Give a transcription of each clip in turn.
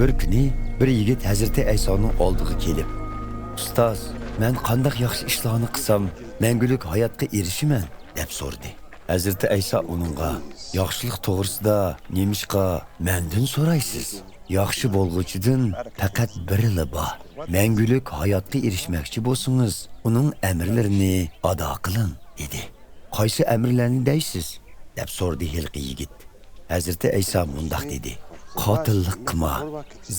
Bir kuni bir yigit Hazreti Aysoning oldiga kelib, "Ustoz, men qanday yaxshi ishlarni qilsam, mangulik hayotga erishiman?" deb so'radi. Hazreti Ayso uningga, "Yaxshilik to'g'risida nemishqa mendan so'raysiz? Yaxshi bo'lg'uchidan faqat birila bor. Mangulik hayotga erishmoqchi bo'lsangiz, uning amrlarini ado qiling" dedi. "Qaysi amrlarni deysiz?" deb so'radi hilqi yigit. Hazreti Ayso mundaq dedi: "Qotillik qilma,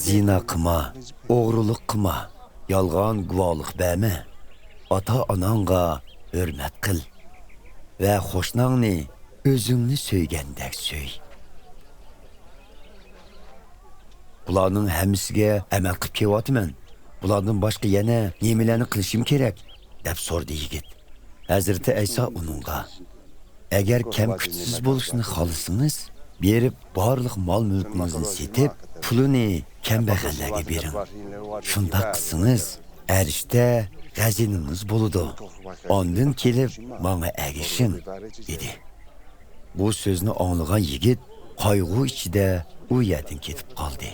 zina qilma, o'g'rilik qilma, yolg'on guvohlik berma, ota-onangga hurmat qil va qo'shningni o'zingni so'ygandek so'y." Bularning hammasiga amal qilib kelyapman. Bulardan boshqa yana nimalarni qilishim kerak? deb so'radi yigit. Hazrati Ayso uningga: "Agar kam kuchsiz bo'lishni xohlasangiz, berib barliq mol-mulkingizni setib, pulini kambag'allarga bering. Shunda qilsangiz, arishda g'aziningiz bo'ladi. Ondan kelib menga agishing" dedi. Bu so'zni anglagan yigit qayg'u ichida u yerdan ketib qoldi.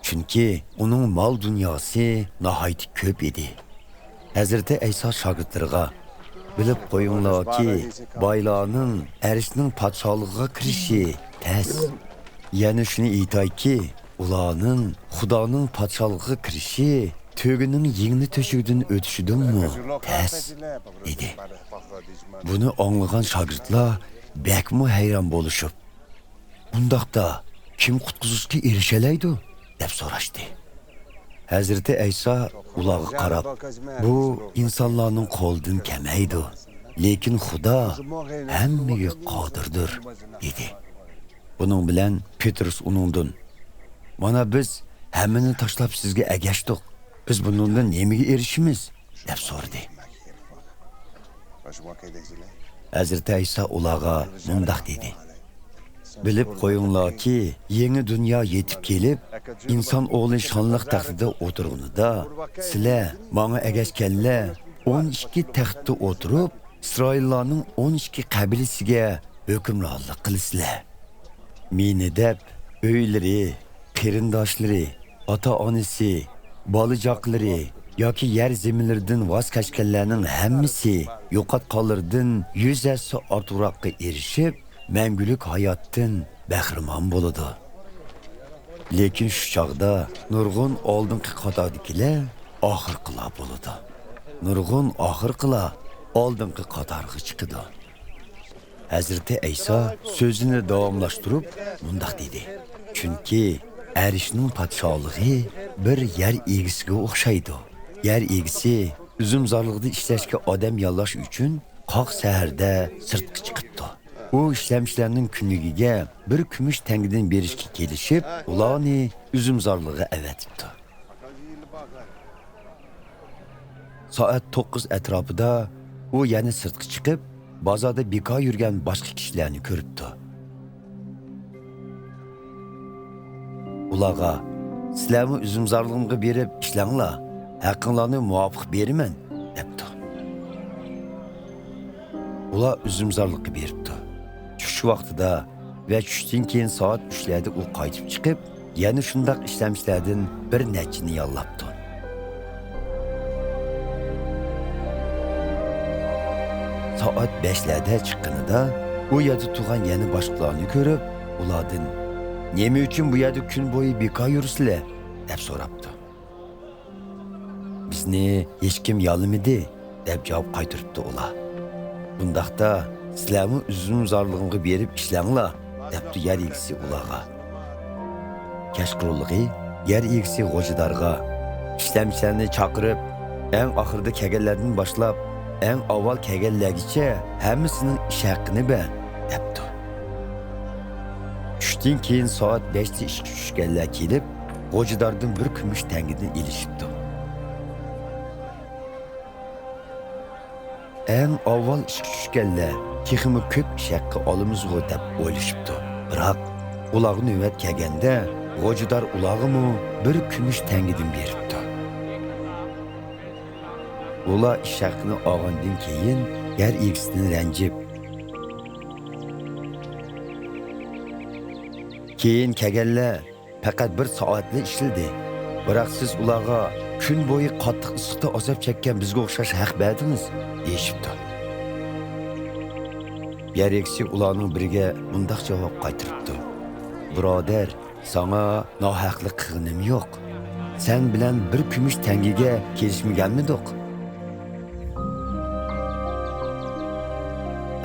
Chunki uning mol dunyosi nihoyat ko'p edi. Hazrati Ayso shogirdlariga: "Bilib qo'yinglarki, boylarning arishning podshohligiga kirishi tez. Yana shuni aytayki, ularning Xudoning podshohligiga kirishi to'gining yengni to'shig'idan o'tishidanmi tez" dedi. Buni anglagan shogirdlar bakmu hayron bo'lishib, "Bundaqda kim qutqizishga erishalaydi?" deb so'rashdi. Hazrati Ayso ularga qarab, "Bu insonlarning qo'lidan kelmaydi, lekin Xudo hammaga qodirdir" dedi. Buning bilan Petrus uningdan: "Mana biz hammani tashlab sizga agashdik. Biz bundan nimaga erishimiz?" deb so'radi. Hazrati Ayso ularga mundaq dedi: "Bilib qo'yinglarki, yangi dunyo yetib kelib, inson o'g'li shonliq taxtida o'tirganida, sizlar menga agashganlar 12 taxtda o'tirib, Isroillarning 12 qabilasiga hukmronlik qilasizlar. Meni deb o'ylari, qarindoshlari, ota-onasi, bolajoqlari yoki yer zaminlaridan voz kechganlarning hammasi yo'qotganlardan 100 ortiqroqqa erishib, mangulik hayotdan bahramon bo'ladi. Lekin shu chog'da nurg'un oldingi qatordagilar oxirqilar bo'ladi. Nurg'un oxirqilar oldingi qatorga chiqadi." Hazrati Ayso so'zini davomlashtirib mundaq dedi: "Chunki arishning podshohligi bir yer egisiga o'xshaydi. Yer egisi uzumzorlig'ida ishlashga odam yollash uchun qoq saharda sirtqa chiqibdi. U ishlamchilarning kunligiga bir kumush tangidan berishga kelishib, ularni uzumzorlig'iga avatibdi. Soat 9 atrofida u yana sirtqa chiqib, bozorda bekor yurgan boshqa kishilarni ko'ribdi. Ularga: "Sizlarni uzumzorlig'imga berib ishlanglar, haqqinglarni muvofiq beraman" debdi. Ular uzumzorlikka beribdi. Tush vaqtida va tushdan keyin soat 3larda u qaytib chiqib, yana shundaq ishlamchilardan bir nechini yollabdi. Soat 5larda chiqqanida u yerda turgan yana boshqalarni ko'rib, ulardan: "Nima uchun bu yerda kun bo'yi bekor yursizlar?" deb so'rabdi. "Bizni hech kim yollamadi" deb javob qaytaribdi ular. "Bundaqda sizlarni uzumzorlig'imga berib ishlanglar" debdi yer egisi ularga. Kashqurulg'i yer egisi g'o'jadarga ishlamchilarni chaqirib, eng oxirida kelganlardan boshlab eng avval kelganlargacha hammasining ish haqqini ber debdi. Tushdan keyin soat 5da ishga tushganlar kelib, g'o'jadardan bir kumush tangidan ilishibdi. Eng avval ishga tushganlar texmi ko'p ish haqqi olamizg'u deb o'ylashibdi. Biroq ularga navbat kelganda, g'o'jador ularga bir kumush tangidan beribdi. Ular ish haqqini olgandan keyin yer egisidan ranjib, keyin kelganlar faqat 1 soatli ishildi. Biroq siz ularga kun bo'yi qattiq issiqda azob chekkan bizga o'xshash haq berdingiz, deyishibdi. Yereksi ularning biriga bundoq javob qaytiribdi. Birodar, sana nohaqlik qilganim yo'q. Sen bilan bir kumush tangiga kelishmaganmidik?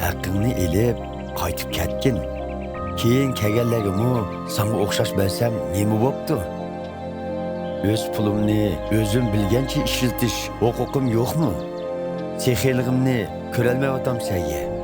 Haqqingni elib, qaytib ketgin. Keyin kelganlarga sana o'xshash bo'lsam, nima bo'pti? Öz pulumni o'zim bilgancha ishiltish huquqim yo'qmi? Sexiyligimni ko'rolmayapam senga.